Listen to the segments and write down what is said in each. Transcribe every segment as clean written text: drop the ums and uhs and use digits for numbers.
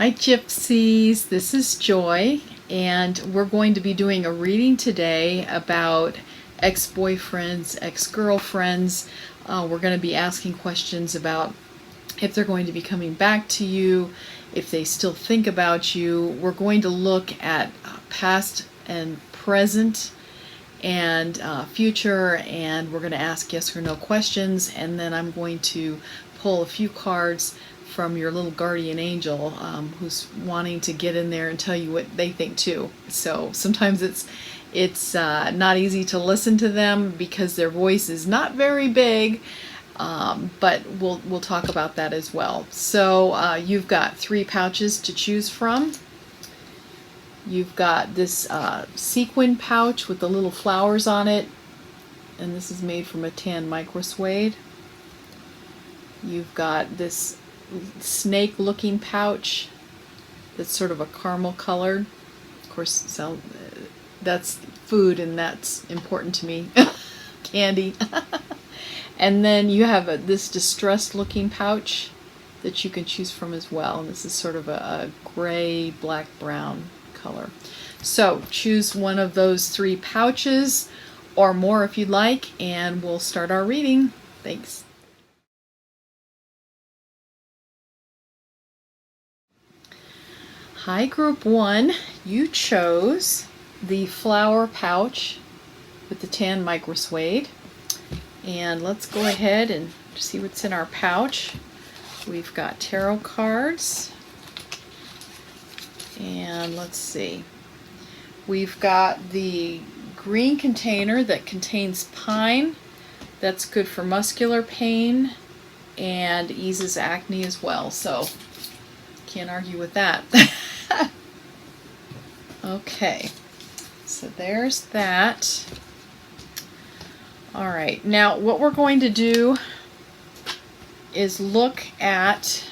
Hi Gypsies, this is Joy, and we're going to be doing a reading today about ex-boyfriends, ex-girlfriends. We're going to be asking questions about if they're going to be coming back to you, if they still think about you. We're going to look at past and present and future, and we're going to ask yes or no questions, and then I'm going to pull a few cards from your little guardian angel who's wanting to get in there and tell you what they think too. So sometimes it's not easy to listen to them because their voice is not very big, but we'll talk about that as well. So you've got 3 pouches to choose from. You've got this sequin pouch with the little flowers on it, and this is made from a tan micro suede. You've got this snake looking pouch that's sort of a caramel colored. Of course, so that's food and that's important to me. Candy. And then you have this distressed looking pouch that you can choose from as well. And this is sort of a gray, black, brown color. So choose one of those 3 pouches or more if you'd like, and we'll start our reading. Thanks. Hi Group 1, you chose the flower pouch with the tan micro suede, and let's go ahead and see what's in our pouch. We've got tarot cards, and let's see, we've got the green container that contains pine. That's good for muscular pain and eases acne as well, so can't argue with that. Okay, so there's that. All right, now what we're going to do is look at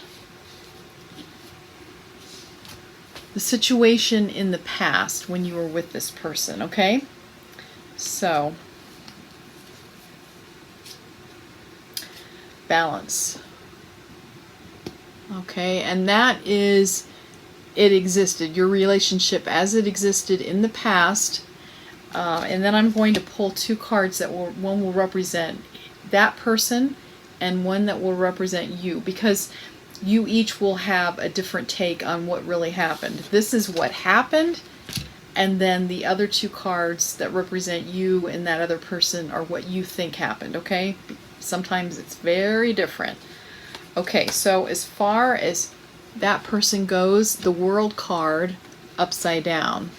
the situation in the past when you were with this person, okay? So, balance. Okay, and that is, it existed, your relationship as it existed in the past. And then I'm going to pull 2 cards that one will represent that person and one that will represent you, because you each will have a different take on what really happened. This is what happened, and then the other 2 cards that represent you and that other person are what you think happened, okay? Sometimes it's very different. Okay, so as far as that person goes, the World card upside down.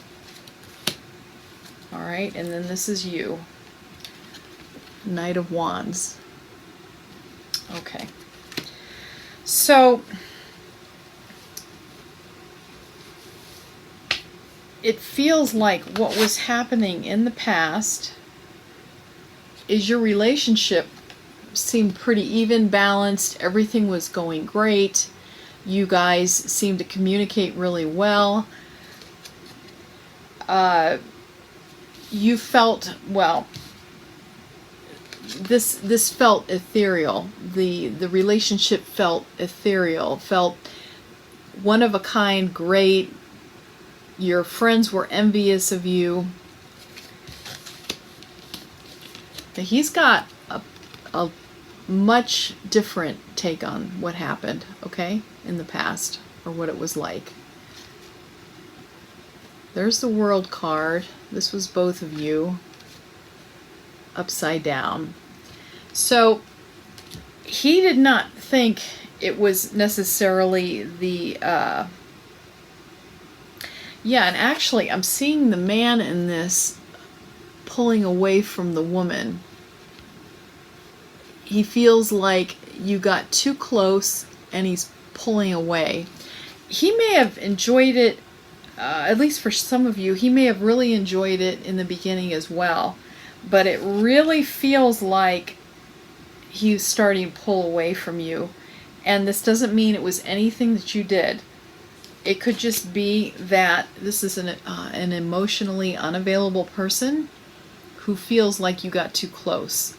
All right, and then this is you. Knight of Wands. Okay. So it feels like what was happening in the past is your relationship seemed pretty even, balanced, everything was going great. You guys seem to communicate really well. You felt, well, this felt ethereal. The relationship felt ethereal, felt one of a kind, great. Your friends were envious of you. But he's got a much different take on what happened, okay, in the past, or what it was like. There's the World card. This was both of you upside down. So he did not think it was necessarily the yeah, and actually I'm seeing the man in this pulling away from the woman. He feels like you got too close and he's pulling away. He may have enjoyed it, at least for some of you, he may have really enjoyed it in the beginning as well. But it really feels like he's starting to pull away from you. And this doesn't mean it was anything that you did. It could just be that this is an emotionally unavailable person who feels like you got too close.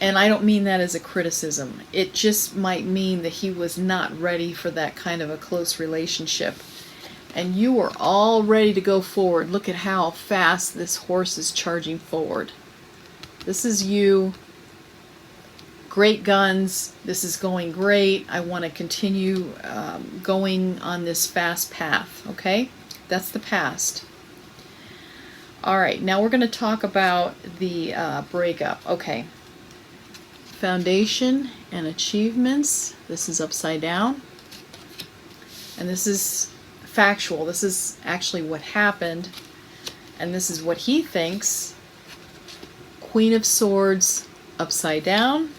And I don't mean that as a criticism. It just might mean that he was not ready for that kind of a close relationship. And you were all ready to go forward. Look at how fast this horse is charging forward. This is you. Great guns. This is going great. I want to continue going on this fast path. Okay? That's the past. All right. Now we're going to talk about the breakup. Okay. Foundation and achievements. This is upside down. And this is factual. This is actually what happened. And this is what he thinks. Queen of Swords upside down.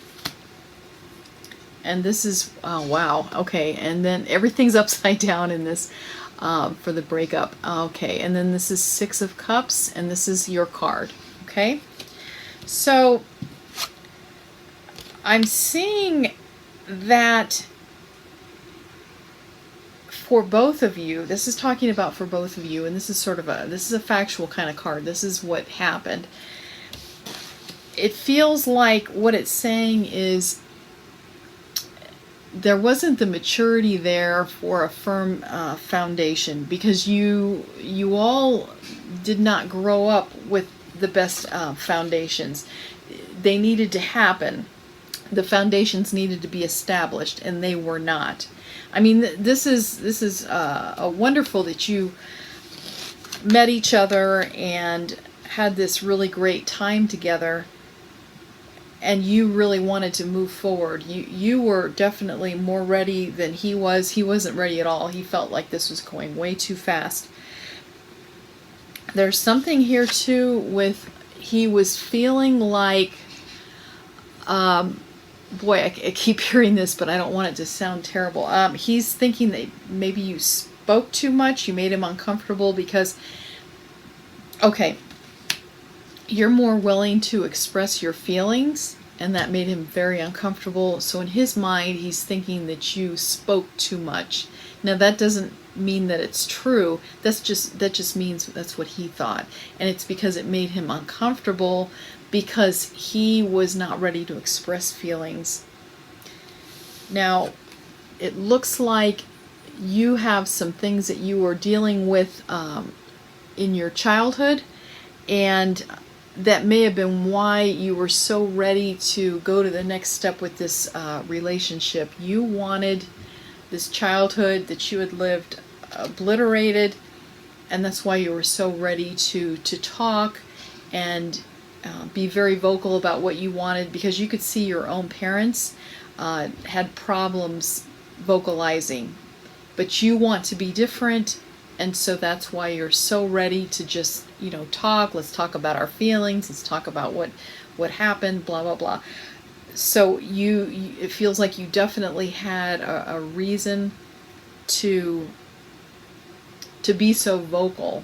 And this is, oh wow, okay. And then everything's upside down in this for the breakup. Okay, and then this is Six of Cups, and this is your card. Okay, so I'm seeing that for both of you, this is talking about for both of you, and this is sort of this is a factual kind of card. This is what happened. It feels like what it's saying is there wasn't the maturity there for a firm foundation, because you all did not grow up with the best foundations. They needed to happen. The foundations needed to be established, and they were not. I mean, this is wonderful that you met each other and had this really great time together, and you really wanted to move forward. You were definitely more ready than he was. He wasn't ready at all. He felt like this was going way too fast. There's something here too with he was feeling like, boy, I keep hearing this, but I don't want it to sound terrible. He's thinking that maybe you spoke too much. You made him uncomfortable because, okay, you're more willing to express your feelings, and that made him very uncomfortable. So in his mind, he's thinking that you spoke too much. Now that doesn't mean that it's true. That just means that's what he thought, and it's because it made him uncomfortable because he was not ready to express feelings. Now, it looks like you have some things that you were dealing with in your childhood, and that may have been why you were so ready to go to the next step with this relationship. You wanted this childhood that you had lived obliterated, and that's why you were so ready to talk and be very vocal about what you wanted, because you could see your own parents had problems vocalizing, but you want to be different, and so that's why you're so ready to just, talk. Let's talk about our feelings. Let's talk about what happened, blah, blah, blah. So it feels like you definitely had a reason to be so vocal.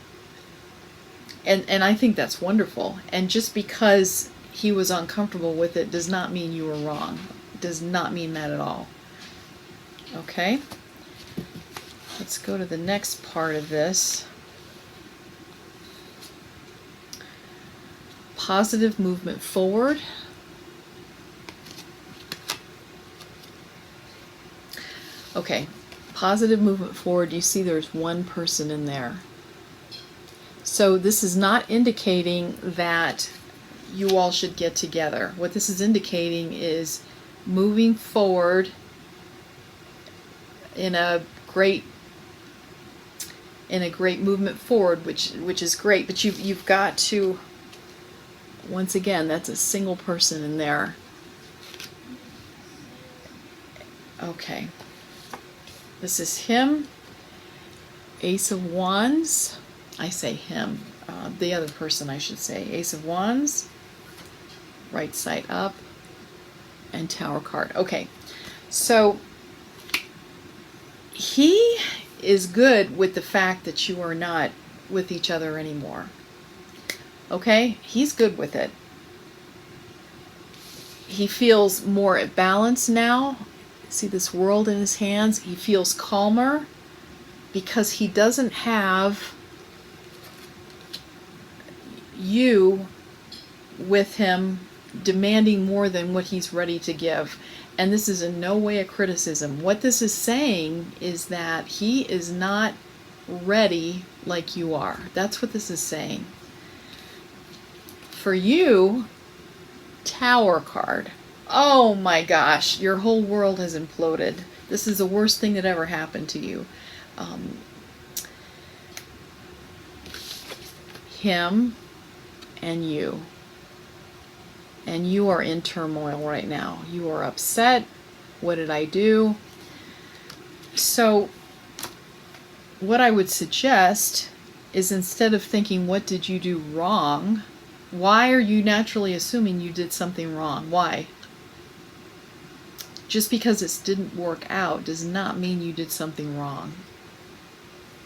And I think that's wonderful. And just because he was uncomfortable with it does not mean you were wrong. It does not mean that at all. Okay? Let's go to the next part of this. Positive movement forward. Okay, positive movement forward. You see there's one person in there. So this is not indicating that you all should get together. What this is indicating is moving forward in a great movement forward, which is great. But you've got to, once again, that's a single person in there. Okay. This is him. Ace of Wands. I say him. The other person, I should say. Ace of Wands. Right side up. And Tower card. Okay. So he is good with the fact that you are not with each other anymore. Okay? He's good with it. He feels more at balance now. See this world in his hands? He feels calmer because he doesn't have you with him demanding more than what he's ready to give. And this is in no way a criticism. What this is saying is that he is not ready like you are. That's what this is saying. For you, Tower card. Oh my gosh, your whole world has imploded. This is the worst thing that ever happened to you. Him and you. And you are in turmoil right now. You are upset. What did I do? So what I would suggest is, instead of thinking, what did you do wrong? Why are you naturally assuming you did something wrong? Why? Just because it didn't work out does not mean you did something wrong.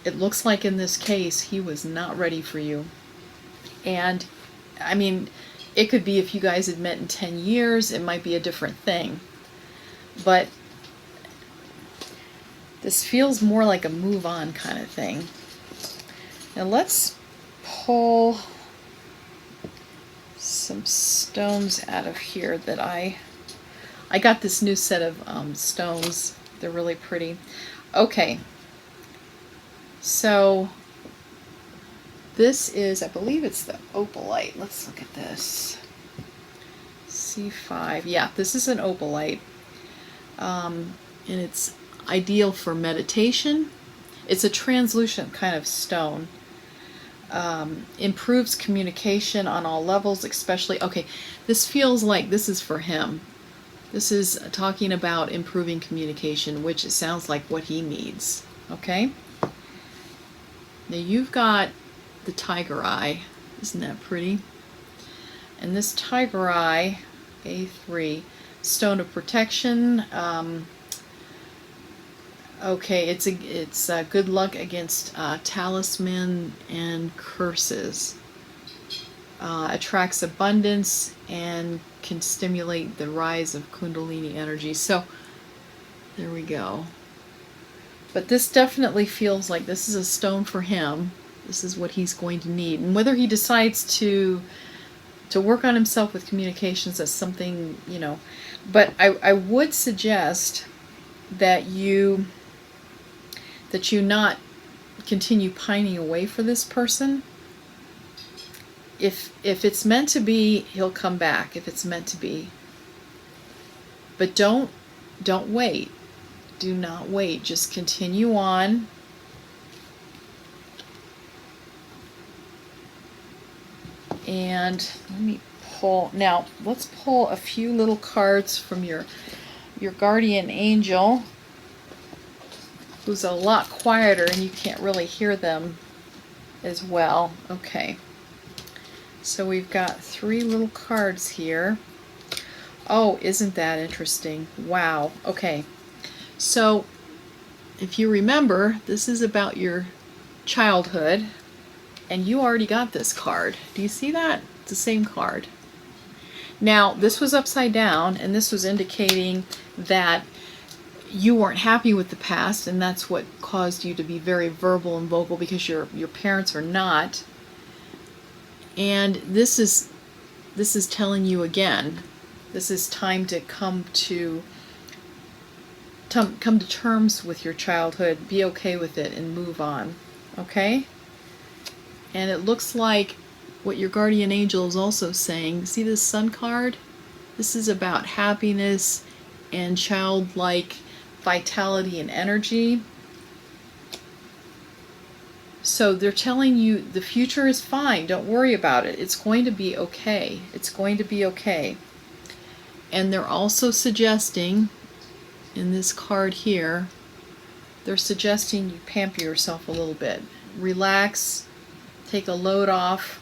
It looks like in this case, he was not ready for you. And, I mean, it could be if you guys had met in 10 years, it might be a different thing. But this feels more like a move on kind of thing. Now let's pull some stones out of here that I got this new set of stones. They're really pretty. Okay. So this is, I believe it's the Opalite. Let's look at this. C5. Yeah, this is an Opalite. And it's ideal for meditation. It's a translucent kind of stone. Improves communication on all levels, especially, okay, this feels like this is for him. This is talking about improving communication, which it sounds like what he needs. Okay? Now you've got the tiger eye. Isn't that pretty? And this tiger eye, A3, stone of protection. Okay, it's good luck against talisman and curses. Attracts abundance and can stimulate the rise of Kundalini energy. So there we go. But this definitely feels like this is a stone for him. This is what he's going to need. And whether he decides to work on himself with communications, that's something, you know. But I would suggest that you not continue pining away for this person. If it's meant to be, he'll come back if it's meant to be. But don't wait. Do not wait. Just continue on. And let me pull. Now, let's pull a few little cards from your guardian angel, who's a lot quieter and you can't really hear them as well. Okay. So we've got 3 little cards here. Oh, isn't that interesting? Wow. Okay. So, if you remember, this is about your childhood, and you already got this card. Do you see that? It's the same card. Now, this was upside down, and this was indicating that you weren't happy with the past, and that's what caused you to be very verbal and vocal, because your parents are not. And this is telling you again, this is time to come to terms with your childhood, be okay with it, and move on. Okay? And it looks like what your guardian angel is also saying, see this sun card? This is about happiness and childlike vitality and energy. So they're telling you the future is fine. Don't worry about it. It's going to be okay. It's going to be okay. And they're also suggesting, in this card here, they're suggesting you pamper yourself a little bit. Relax. Take a load off.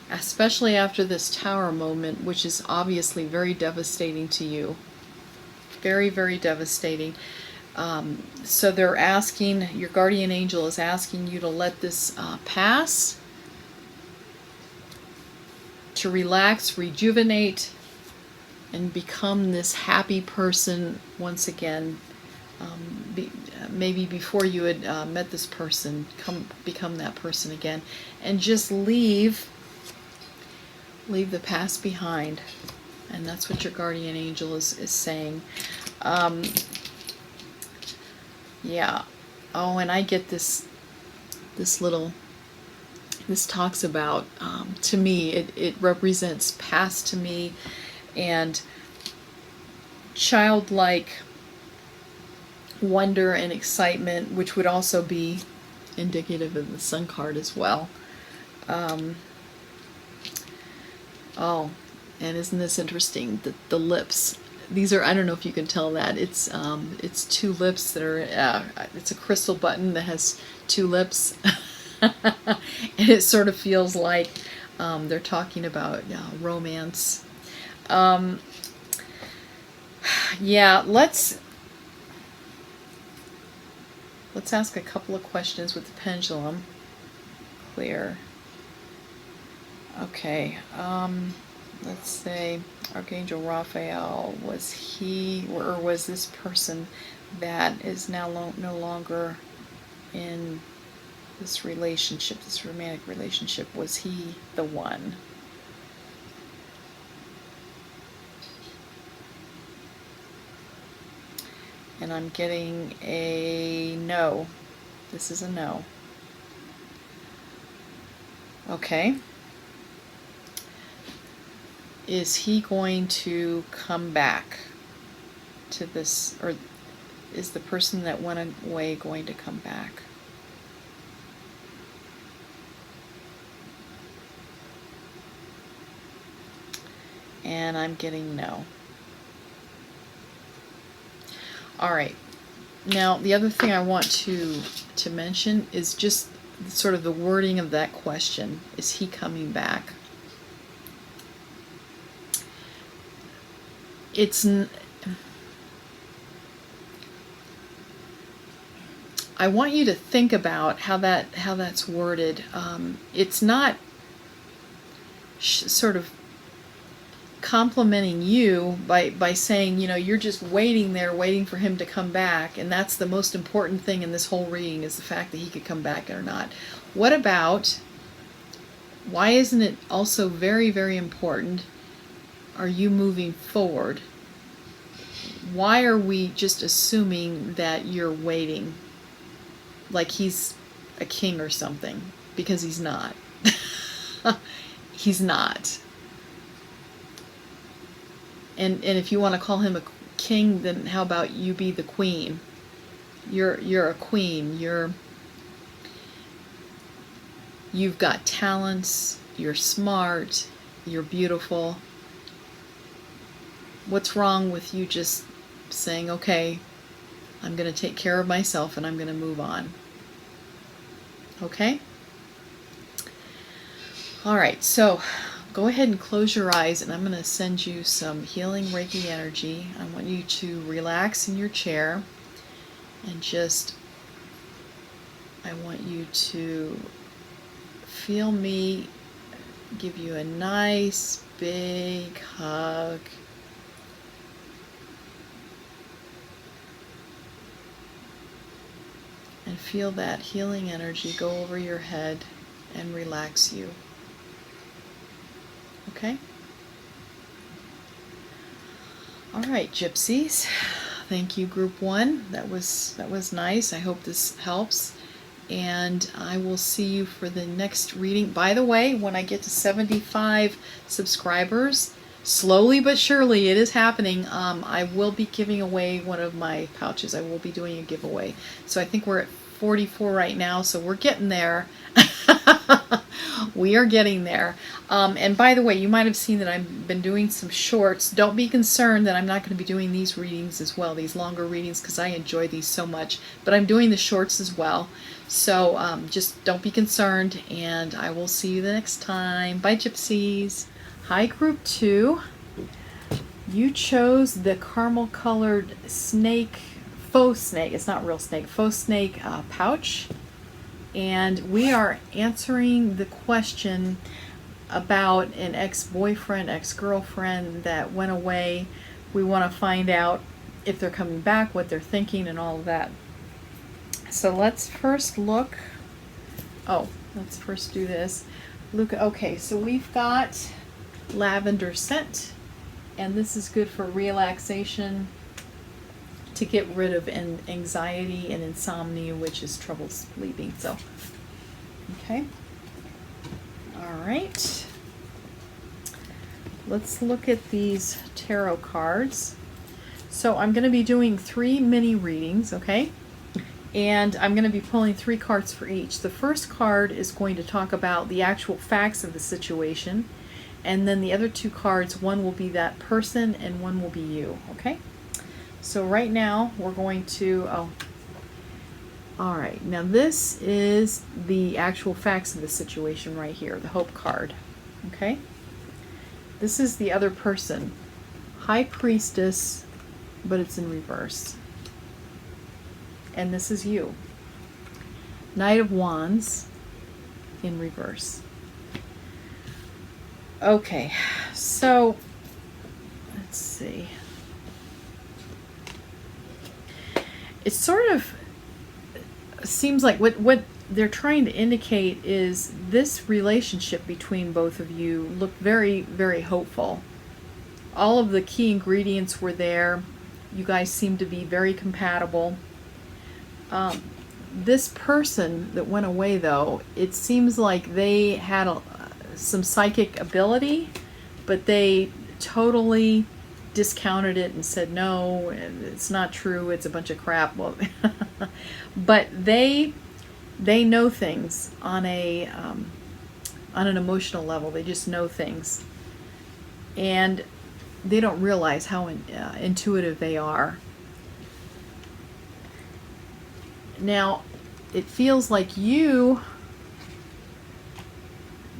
Especially after this tower moment, which is obviously very devastating to you. Very, very devastating. So they're asking, your guardian angel is asking you to let this pass, to relax, rejuvenate, and become this happy person once again. Maybe before you had met this person, become that person again, and just leave the past behind. And that's what your guardian angel is saying. Yeah. Oh, and I get this little, this talks about, to me, it represents past to me, and childlike wonder and excitement, which would also be indicative of the Sun card as well. Oh, and isn't this interesting? The lips. These are, I don't know if you can tell that. It's two lips that are, it's a crystal button that has two lips. And it sort of feels like they're talking about romance. Yeah, let's ask a couple of questions with the pendulum. Clear. Okay, let's say Archangel Raphael, was he, or was this person that is now no longer in this relationship, this romantic relationship, was he the one? And I'm getting a no. This is a no. Okay. Is he going to come back to this, or is the person that went away going to come back? And I'm getting no. All right. Now, the other thing I want to mention is just sort of the wording of that question. Is he coming back? I want you to think about how that's worded. It's not sort of complimenting you by saying, you know, you're just waiting there, waiting for him to come back, and that's the most important thing in this whole reading, is the fact that he could come back or not. What about, why isn't it also very, very important, are you moving forward? Why are we just assuming that you're waiting like he's a king or something? Because he's not. He's not. And if you want to call him a king, then how about you be the queen? You're a queen. You've got talents. You're smart. You're beautiful. What's wrong with you just saying, okay, I'm going to take care of myself and I'm going to move on? Okay? All right, so go ahead and close your eyes, and I'm going to send you some healing Reiki energy. I want you to relax in your chair and I want you to feel me give you a nice big hug. And feel that healing energy go over your head and relax you. Okay? All right, gypsies. Thank you, group 1. That was nice. I hope this helps. And I will see you for the next reading. By the way, when I get to 75 subscribers, slowly but surely it is happening, I will be giving away one of my pouches. I will be doing a giveaway. So I think we're at 44 right now, so we're getting there. We are getting there. And by the way, you might have seen that I've been doing some shorts. Don't be concerned that I'm not going to be doing these readings as well, these longer readings, because I enjoy these so much. But I'm doing the shorts as well. So just don't be concerned, and I will see you the next time. Bye, gypsies. Hi, group 2. You chose the caramel colored snake, faux snake, it's not real snake, faux snake pouch. And we are answering the question about an ex-boyfriend, ex-girlfriend that went away. We want to find out if they're coming back, what they're thinking, and all of that. So let's first look. Oh, let's first do this. Look. Okay, so we've got Lavender Scent, And this is good for relaxation, to get rid of anxiety and insomnia, which is trouble sleeping. So, okay. All right. Let's look at these tarot cards. So I'm going to be doing 3 mini readings, okay? And I'm going to be pulling 3 cards for each. The first card is going to talk about the actual facts of the situation. And then the other 2 cards, one will be that person and one will be you, okay? So right now we're going to, all right, now this is the actual facts of the situation right here, the Hope card, okay? This is the other person, High Priestess, but it's in reverse. And this is you, Knight of Wands in reverse. Okay, so let's see. It sort of seems like what they're trying to indicate is this relationship between both of you looked very, very hopeful. All of the key ingredients were there. You guys seem to be very compatible. This person that went away, though, it seems like they had some psychic ability, but they totally discounted it and said, no, it's not true, it's a bunch of crap. Well, but they know things on an emotional level. They just know things. And they don't realize how intuitive they are. Now, it feels like you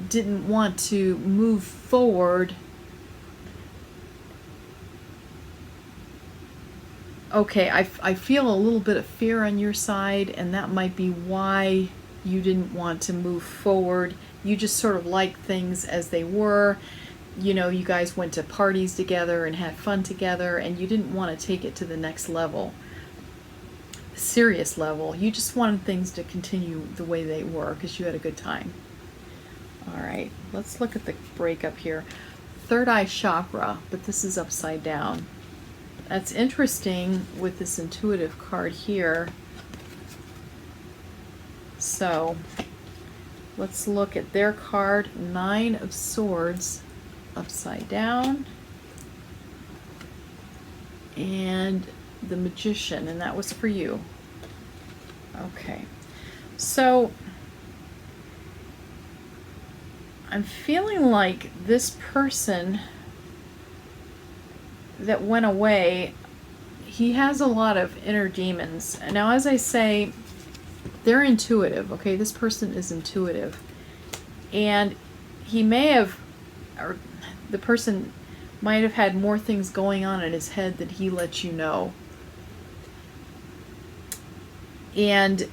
didn't want to move forward. Okay, I feel a little bit of fear on your side, and that might be why you didn't want to move forward. You just sort of liked things as they were. You know, you guys went to parties together and had fun together, and you didn't want to take it to the next level, serious level. You just wanted things to continue the way they were because you had a good time. All right, let's look at the breakup here. Third eye chakra, but this is upside down. That's interesting with this intuitive card here. So let's look at their card, 9 of Swords, upside down, and the Magician, and that was for you. Okay, so I'm feeling like this person that went away, he has a lot of inner demons. Now, as I say, they're intuitive, okay? This person is intuitive. And he may have, or the person might have had more things going on in his head that he let you know. And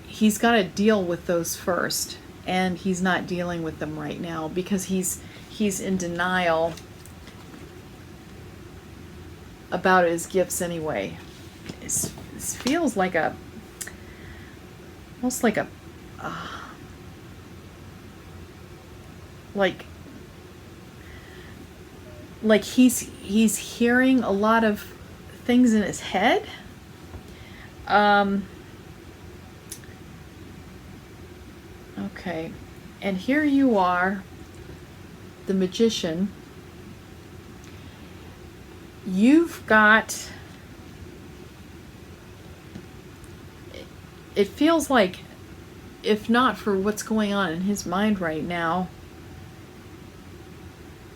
he's got to deal with those first. And he's not dealing with them right now because he's in denial about his gifts anyway. It feels like almost like like he's hearing a lot of things in his head. Okay, and here you are, the Magician. You've got, it feels like, if not for what's going on in his mind right now,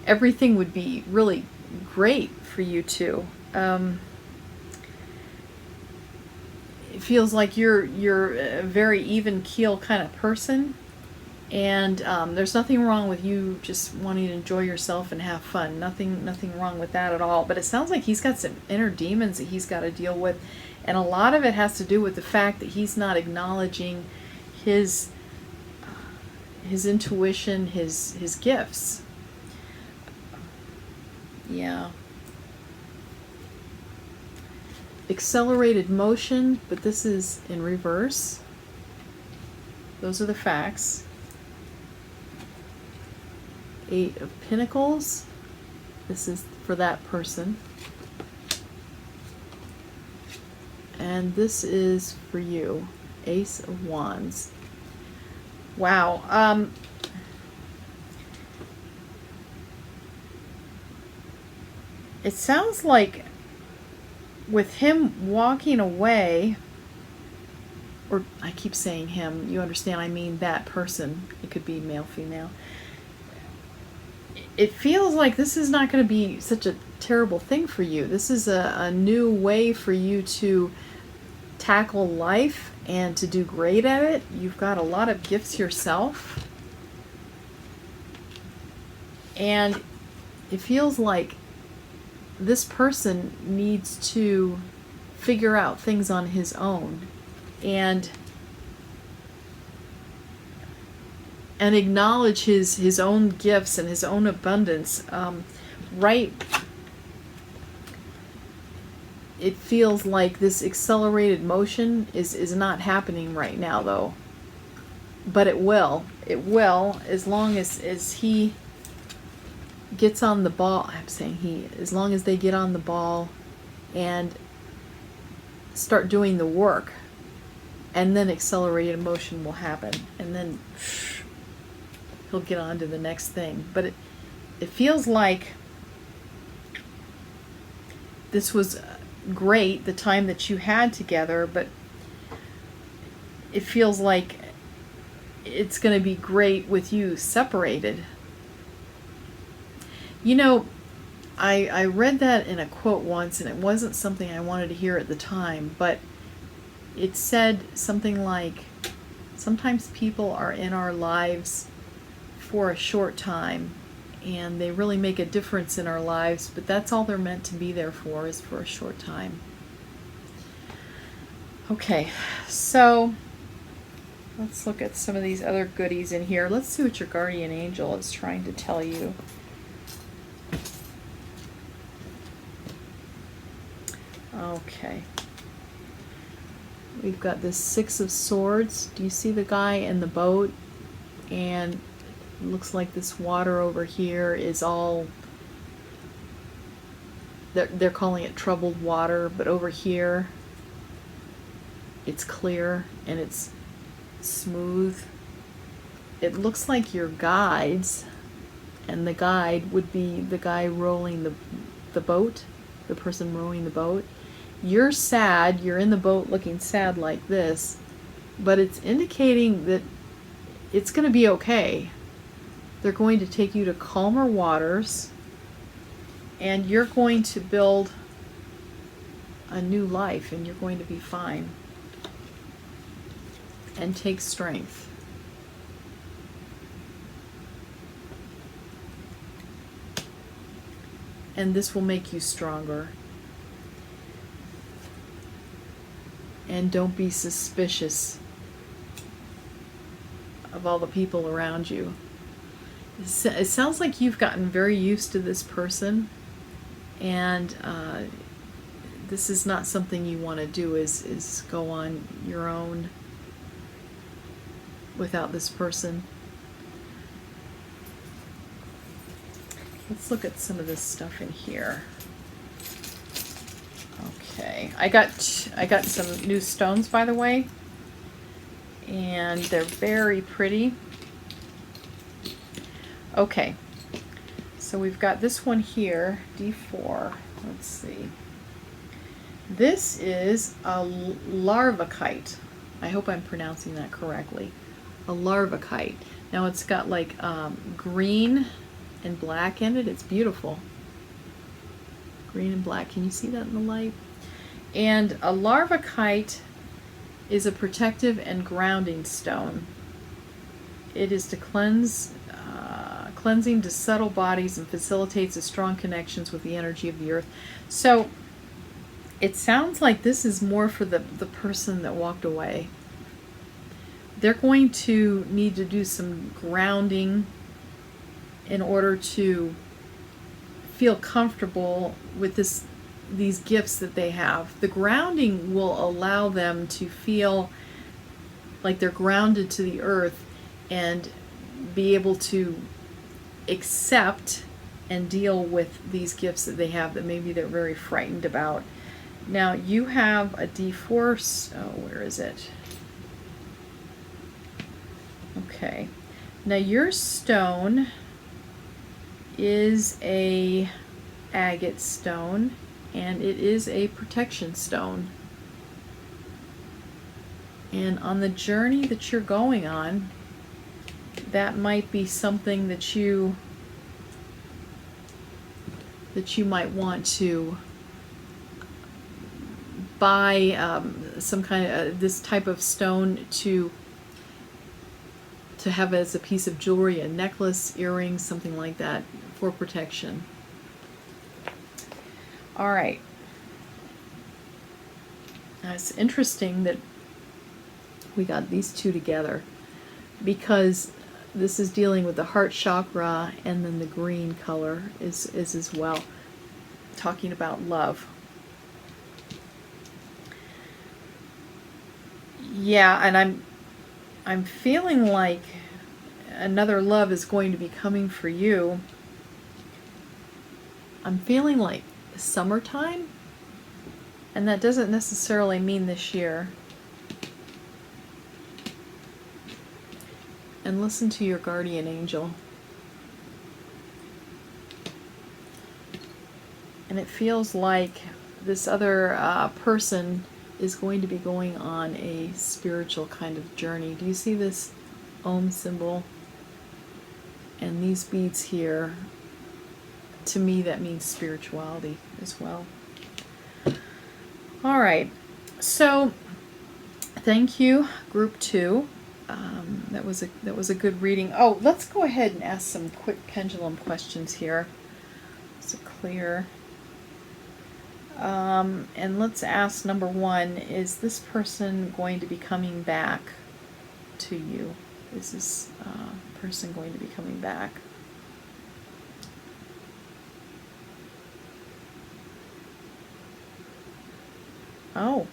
everything would be really great for you two. It feels like you're a very even keel kind of person, and there's nothing wrong with you just wanting to enjoy yourself and have fun. Nothing wrong with that at all. But it sounds like he's got some inner demons that he's got to deal with, and a lot of it has to do with the fact that he's not acknowledging his intuition, his gifts. Yeah. Accelerated motion, but this is in reverse. Those are the facts. 8 of Pentacles This is for that person. And this is for you. Ace of Wands. Wow. It sounds like with him walking away, or I keep saying him, you understand, I mean that person. It could be male, female. It feels like this is not going to be such a terrible thing for you. This is a new way for you to tackle life and to do great at it. You've got a lot of gifts yourself. And it feels like this person needs to figure out things on his own and acknowledge his own gifts and his own abundance. Right, it feels like this accelerated motion is not happening right now, though. But it will. It will, as long as he gets on the ball. I'm saying he, as long as they get on the ball and start doing the work, and then accelerated motion will happen, and then he'll get on to the next thing. But it feels like this was great, the time that you had together, but it feels like it's going to be great with you separated. You know, I read that in a quote once, and it wasn't something I wanted to hear at the time, but it said something like, sometimes people are in our lives for a short time, and they really make a difference in our lives, but that's all they're meant to be there for, is for a short time. Okay, so let's look at some of these other goodies in here. Let's see what your guardian angel is trying to tell you. Okay. We've got this Six of Swords. Do you see the guy in the boat? And it looks like this water over here is all, they're calling it troubled water, but over here it's clear and it's smooth. It looks like your guides, and the guide would be the guy rowing the boat, the person rowing the boat. You're sad, you're in the boat looking sad like this, but it's indicating that it's going to be okay. They're going to take you to calmer waters, and you're going to build a new life, and you're going to be fine. And take strength. And this will make you stronger. And don't be suspicious of all the people around you. It sounds like you've gotten very used to this person, and this is not something you want to do, is go on your own without this person. Let's look at some of this stuff in here. Okay, I got some new stones, by the way, and they're very pretty. Okay, so we've got this one here, D4. Let's see. This is a Larvikite. I hope I'm pronouncing that correctly. A Larvikite. Now it's got like green and black in it. It's beautiful. Green and black. Can you see that in the light? And a Larvikite is a protective and grounding stone. It is to cleansing to subtle bodies and facilitates a strong connections with the energy of the earth. So it sounds like this is more for the person that walked away. They're going to need to do some grounding in order to feel comfortable with these gifts that they have. The grounding will allow them to feel like they're grounded to the earth and be able to accept and deal with these gifts that they have that maybe they're very frightened about. Now you have a D4, oh, where is it? Okay. Now your stone is a agate stone, and it is a protection stone. And on the journey that you're going on, that might be something that you might want to buy some kind of this type of stone to have as a piece of jewelry, a necklace, earrings, something like that for protection. All right. Now it's interesting that we got these two together because this is dealing with the heart chakra, and then the green color is as well, talking about love. Yeah, and I'm feeling like another love is going to be coming for you. I'm feeling like summertime, and that doesn't necessarily mean this year. And listen to your guardian angel. And it feels like this other person is going to be going on a spiritual kind of journey. Do you see this Om symbol? And these beads here, to me that means spirituality as well. All right, so thank you, group 2. That was a good reading. Oh, let's go ahead and ask some quick pendulum questions here. So clear. And let's ask number 1, is this person going to be coming back to you? Is this person going to be coming back? Oh,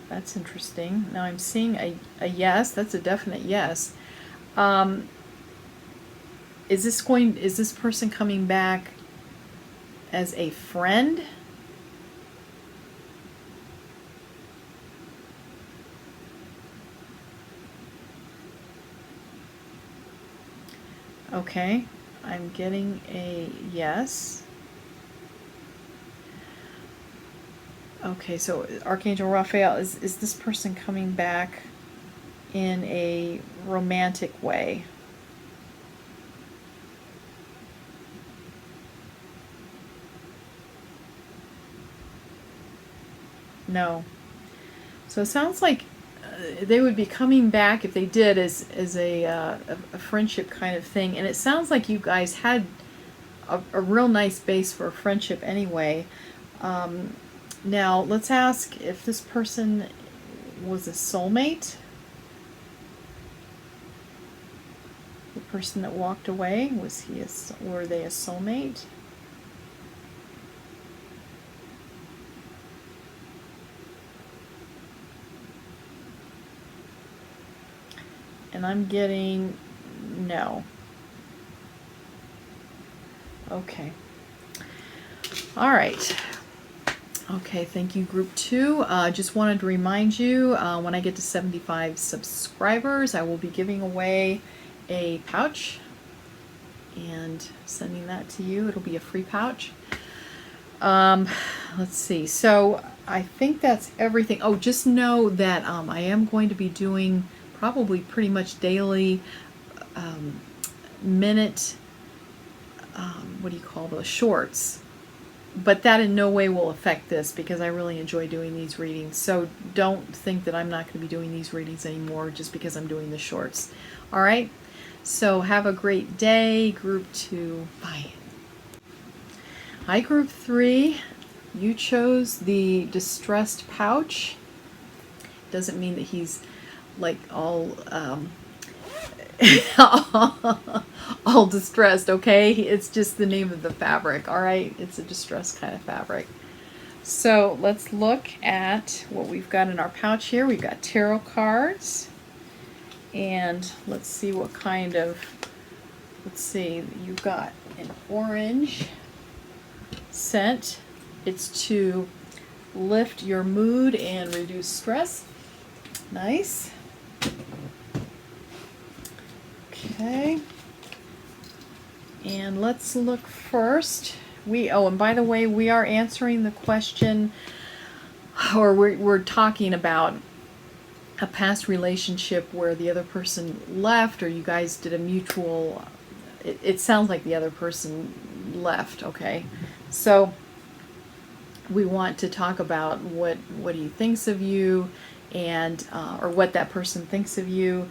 that's interesting. Now I'm seeing a yes. That's a definite yes. Is this person coming back as a friend? Okay, I'm getting a yes. Okay, so Archangel Raphael, is this person coming back in a romantic way? No. So it sounds like they would be coming back, if they did, as a friendship kind of thing. And it sounds like you guys had a real nice base for a friendship anyway. Now, let's ask if this person was a soulmate. The person that walked away, were they a soulmate? And I'm getting no. Okay. All right. Okay, thank you, group 2. Just wanted to remind you, when I get to 75 subscribers, I will be giving away a pouch and sending that to you. It'll be a free pouch. Let's see. So I think that's everything. Oh, just know that I am going to be doing probably pretty much daily minute, what do you call those, shorts. But that in no way will affect this, because I really enjoy doing these readings. So don't think that I'm not going to be doing these readings anymore just because I'm doing the shorts. All right? So have a great day, group 2. Bye. Hi, group 3. You chose the distressed pouch. Doesn't mean that he's like all all distressed, okay? It's just the name of the fabric, all right? It's a distressed kind of fabric. So let's look at what we've got in our pouch here. We've got tarot cards, and let's see what kind of, let's see, you've got an orange, scent. It's to lift your mood and reduce stress. Nice. Okay. And let's look first. And by the way, we are answering the question, or we're talking about a past relationship where the other person left, or you guys did a mutual, it sounds like the other person left, okay? So we want to talk about what he thinks of you, and or what that person thinks of you,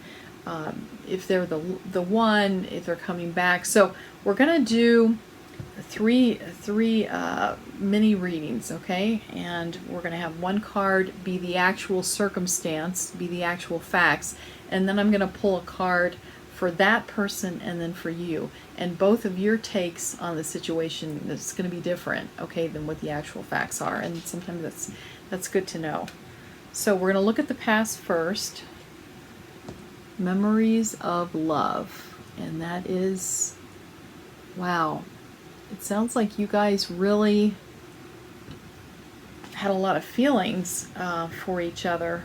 if they're the one, if they're coming back. So we're gonna do three mini readings, okay? And we're gonna have one card be the actual circumstance, be the actual facts, and then I'm gonna pull a card for that person and then for you. And both of your takes on the situation is going to be different, okay, than what the actual facts are. And sometimes that's good to know. So we're going to look at the past first. Memories of love. And that is, wow. It sounds like you guys really had a lot of feelings for each other.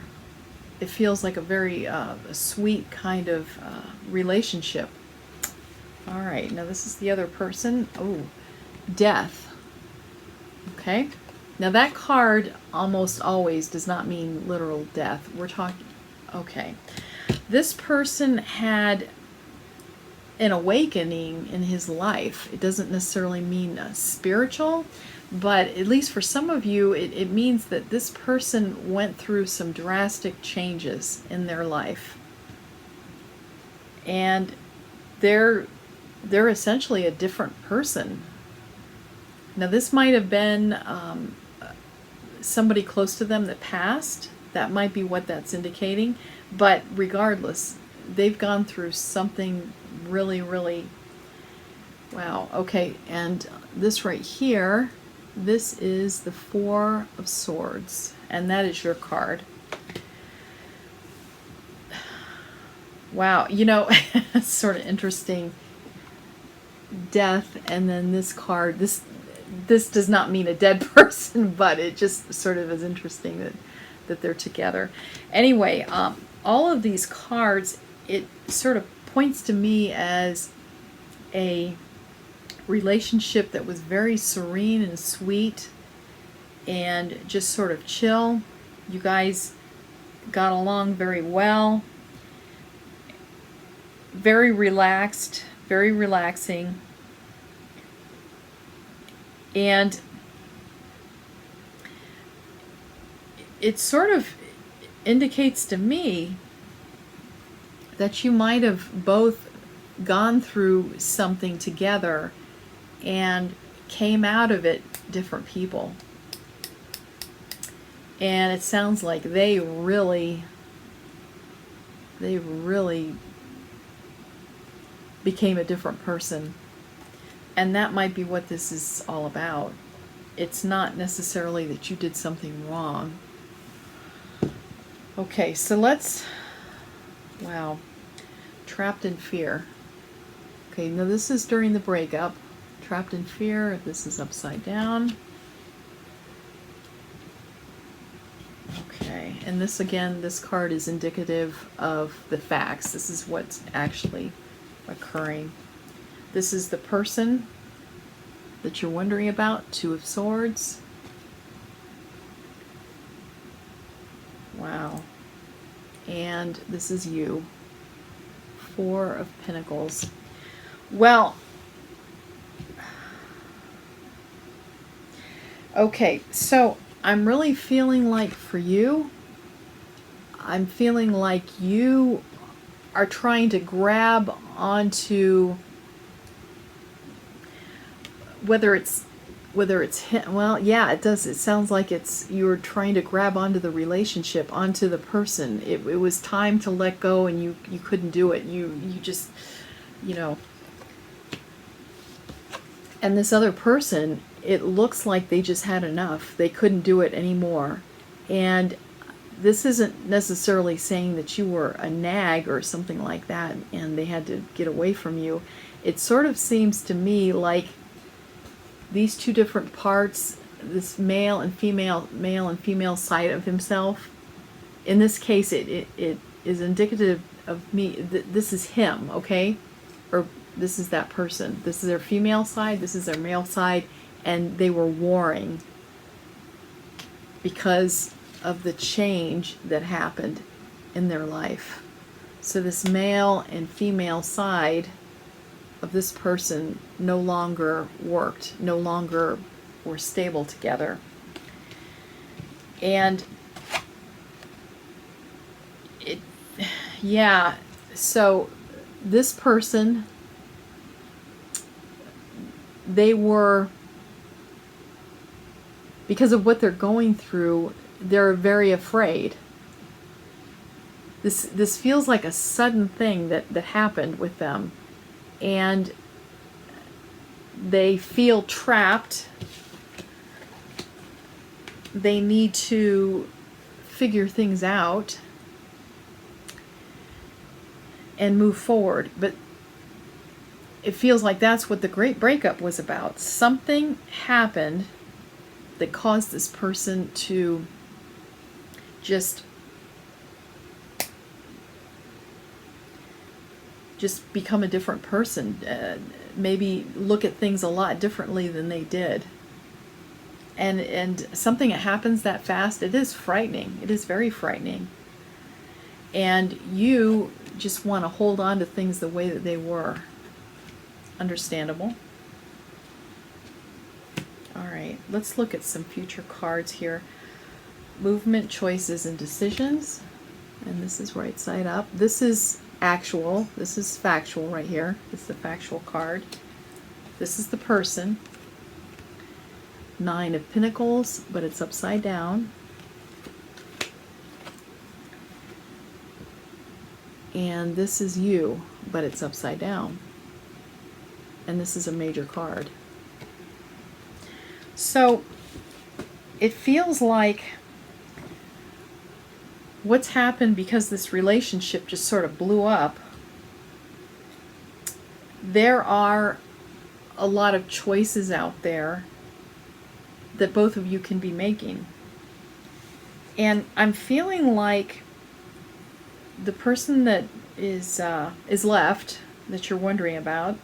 It feels like a very sweet kind of relationship. All right, now this is the other person. Oh, death. Okay. Now that card almost always does not mean literal death. We're talking, okay. This person had an awakening in his life. It doesn't necessarily mean spiritual, but at least for some of you, it means that this person went through some drastic changes in their life. And they're essentially a different person. Now this might have been somebody close to them that passed. That might be what that's indicating. But regardless, they've gone through something really, really, wow. Okay, and this right here, this is the Four of Swords, and that is your card. Wow, you know, it's sort of interesting. Death, and then this card, this does not mean a dead person, but it just sort of is interesting that they're together. Anyway, all of these cards, it sort of points to me as a relationship that was very serene and sweet and just sort of chill. You guys got along very well. Very relaxed, very relaxing. And it sort of indicates to me that you might have both gone through something together and came out of it different people. And it sounds like they really became a different person. And that might be what this is all about. It's not necessarily that you did something wrong. Okay, so let's, wow, trapped in fear. Okay, now this is during the breakup. Trapped in fear, this is upside down. Okay, and this again, this card is indicative of the facts. This is what's actually occurring. This is the person that you're wondering about, Two of Swords. Wow. And this is you, Four of Pentacles. Well, okay, so I'm really feeling like for you, I'm feeling like you are trying to grab onto, whether it's him, well, yeah, it does. It sounds like you're trying to grab onto the relationship, onto the person. It was time to let go, and you couldn't do it. You just, you know. And this other person, it looks like they just had enough. They couldn't do it anymore. And this isn't necessarily saying that you were a nag or something like that and they had to get away from you. It sort of seems to me like these two different parts, this male and female side of himself. In this case, it is indicative of me. This is him, okay? Or this is that person. This is their female side, this is their male side, and they were warring because of the change that happened in their life. So this male and female side of this person no longer worked, no longer were stable together. And yeah, so this person, they were, because of what they're going through, they're very afraid. This feels like a sudden thing that happened with them, and they feel trapped. They need to figure things out and move forward. But it feels like that's what the great breakup was about. Something happened that caused this person to just become a different person. Maybe look at things a lot differently than they did. And something that happens that fast, it is frightening. It is very frightening. And you just want to hold on to things the way that they were. Understandable. All right, let's look at some future cards here. Movement, choices, and decisions. And this is right side up. This is actual. This is factual right here. This is the factual card. This is the person. 9 of Pentacles, but it's upside down. And this is you, but it's upside down. And this is a major card. So it feels like what's happened, because this relationship just sort of blew up, there are a lot of choices out there that both of you can be making. And I'm feeling like the person that is left, that you're wondering about,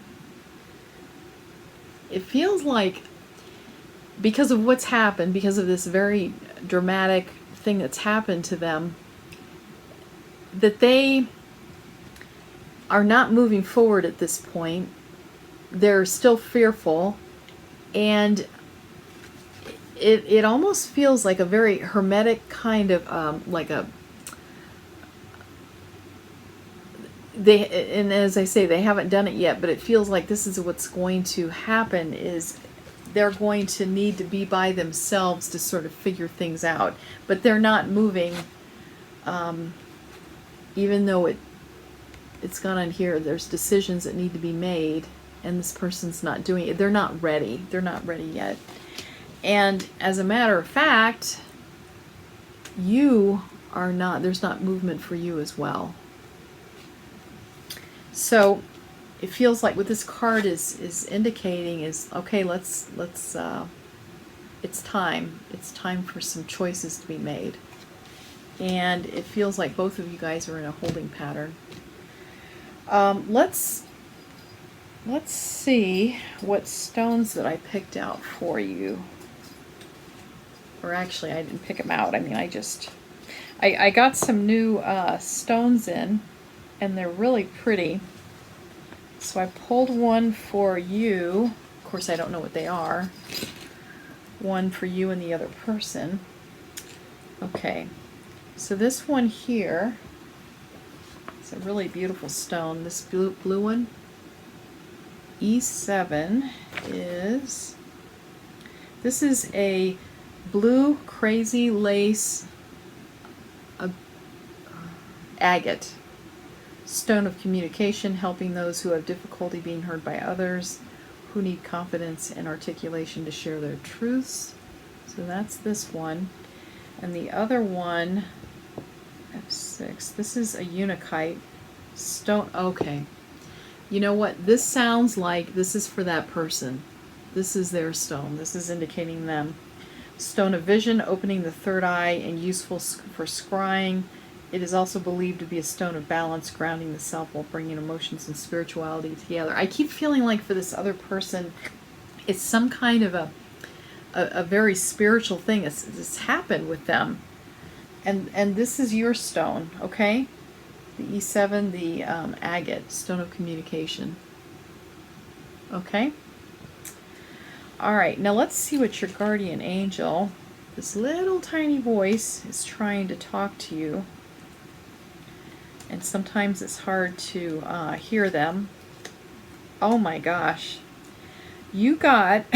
it feels like because of what's happened, because of this very dramatic thing that's happened to them, that they are not moving forward at this point. They're still fearful, and it almost feels like a very hermetic kind of like a, and as I say, they haven't done it yet, but it feels like this is what's going to happen, is they're going to need to be by themselves to sort of figure things out. But they're not moving, even though it's gone on here. There's decisions that need to be made, and this person's not doing it. They're not ready. They're not ready yet. And as a matter of fact, you are not, there's not movement for you as well. So it feels like what this card is indicating is, okay, let's it's time. It's time for some choices to be made. And it feels like both of you guys are in a holding pattern. Let's see what stones that I picked out for you. Or actually, I didn't pick them out. I mean, I got some new stones in, and they're really pretty. So I pulled one for you. Of course, I don't know what they are. One for you and the other person. Okay, so this one here, it's a really beautiful stone. This blue one, E7, is, this is a blue crazy lace agate. Stone of communication, helping those who have difficulty being heard by others, who need confidence and articulation to share their truths. So that's this one. And the other one, F6, this is a Unikite stone. Okay. You know what? This sounds like this is for that person. This is their stone. This is indicating them. Stone of vision, opening the third eye and useful for scrying. It is also believed to be a stone of balance, grounding the self while bringing emotions and spirituality together. I keep feeling like for this other person, it's some kind of a very spiritual thing. It's happened with them. And this is your stone, okay? The E7, the agate, stone of communication. Okay? All right, now let's see what your guardian angel, this little tiny voice, is trying to talk to you. And sometimes it's hard to hear them. Oh my gosh. You got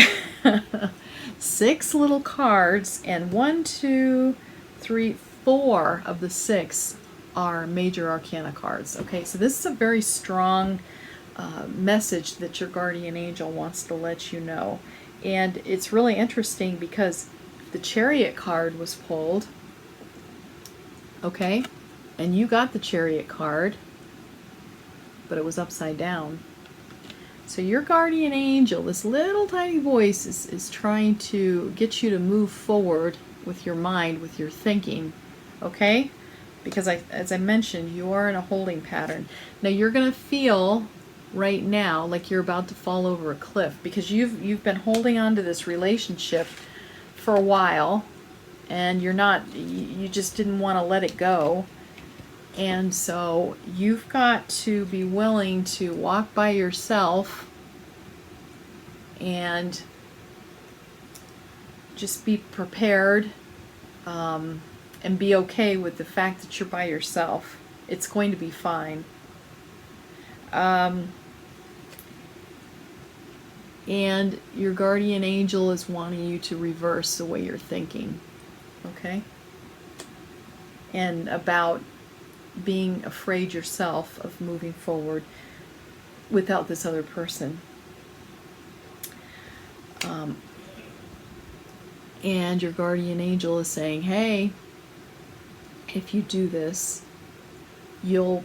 6 little cards, and 1, 2, 3, 4 of the 6 are major arcana cards. Okay, so this is a very strong message that your guardian angel wants to let you know. And it's really interesting because the Chariot card was pulled, okay, and you got the Chariot card, but it was upside down. So your guardian angel, this little tiny voice, is trying to get you to move forward with your mind, with your thinking, okay? Because as I mentioned, you are in a holding pattern. Now you're going to feel right now like you're about to fall over a cliff because you've been holding on to this relationship for a while, and you just didn't want to let it go. And so you've got to be willing to walk by yourself and just be prepared, and be okay with the fact that you're by yourself. It's going to be fine. And your guardian angel is wanting you to reverse the way you're thinking, okay? And about being afraid yourself of moving forward without this other person. And your guardian angel is saying, hey, if you do this, you'll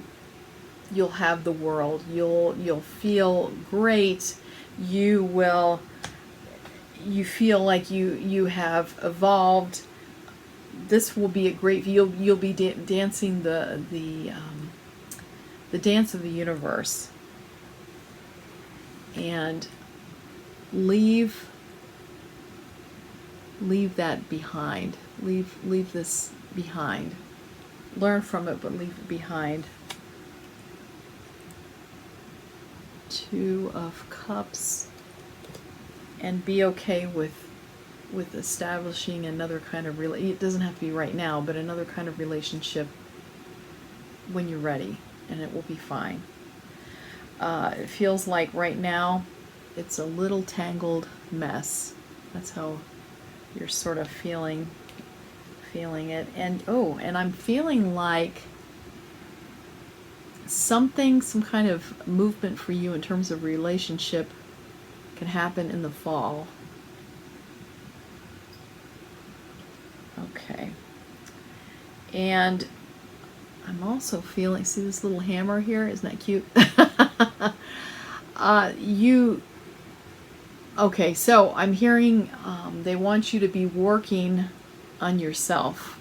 have the world. You'll feel great. You feel like you have evolved. This will be a great. You'll be dancing the dance of the universe, and leave that behind. Leave this behind. Learn from it, but leave it behind. 2 of Cups, and be okay with establishing another kind of it doesn't have to be right now, but another kind of relationship when you're ready, and it will be fine. It feels like right now it's a little tangled mess. That's how you're sort of feeling it. And and I'm feeling like some kind of movement for you in terms of relationship can happen in the fall. Okay. And I'm also feeling, see this little hammer here? Isn't that cute? Okay, so I'm hearing they want you to be working on yourself.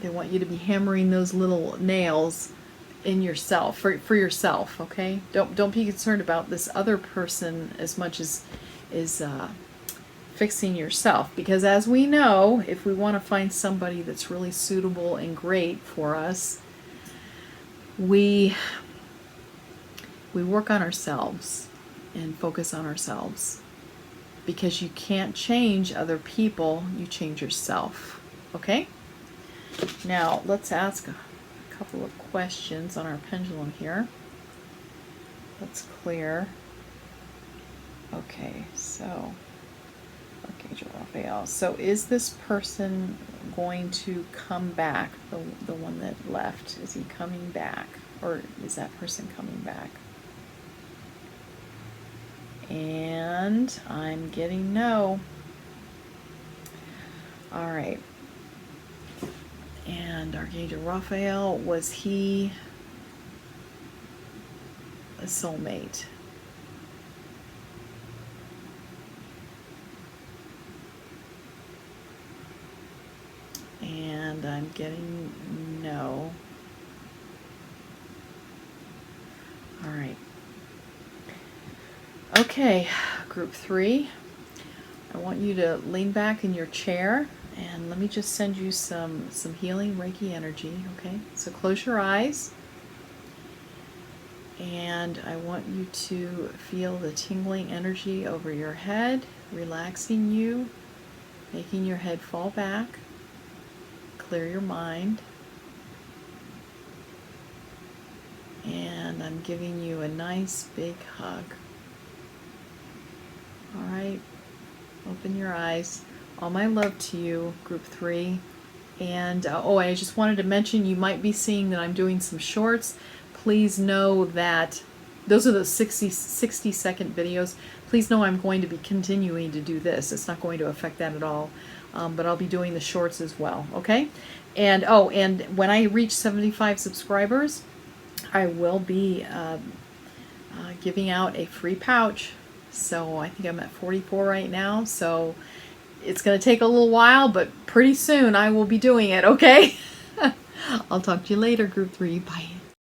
They want you to be hammering those little nails in yourself, for yourself, okay? Don't be concerned about this other person as much as fixing yourself, because as we know, if we want to find somebody that's really suitable and great for us, we work on ourselves and focus on ourselves, because you can't change other people, you change yourself. Okay? Now let's ask a couple of questions on our pendulum here. Let's clear. Okay, so Archangel Raphael. So is this person going to come back? The one that left, is he coming back, or is that person coming back? And I'm getting no. All right. And Archangel Raphael, was he a soulmate? And I'm getting no. All right. Okay, group 3. I want you to lean back in your chair and let me just send you some healing Reiki energy, okay? So close your eyes and I want you to feel the tingling energy over your head, relaxing you, making your head fall back, clear your mind, and I'm giving you a nice big hug. All right. Open your eyes. All my love to you, group 3. And I just wanted to mention, you might be seeing that I'm doing some shorts. Please know that those are the 60-second videos. Please know I'm going to be continuing to do this. It's not going to affect that at all. But I'll be doing the shorts as well, okay? And and when I reach 75 subscribers, I will be giving out a free pouch. So I think I'm at 44 right now, so it's going to take a little while, but pretty soon I will be doing it, okay? I'll talk to you later, group 3. Bye.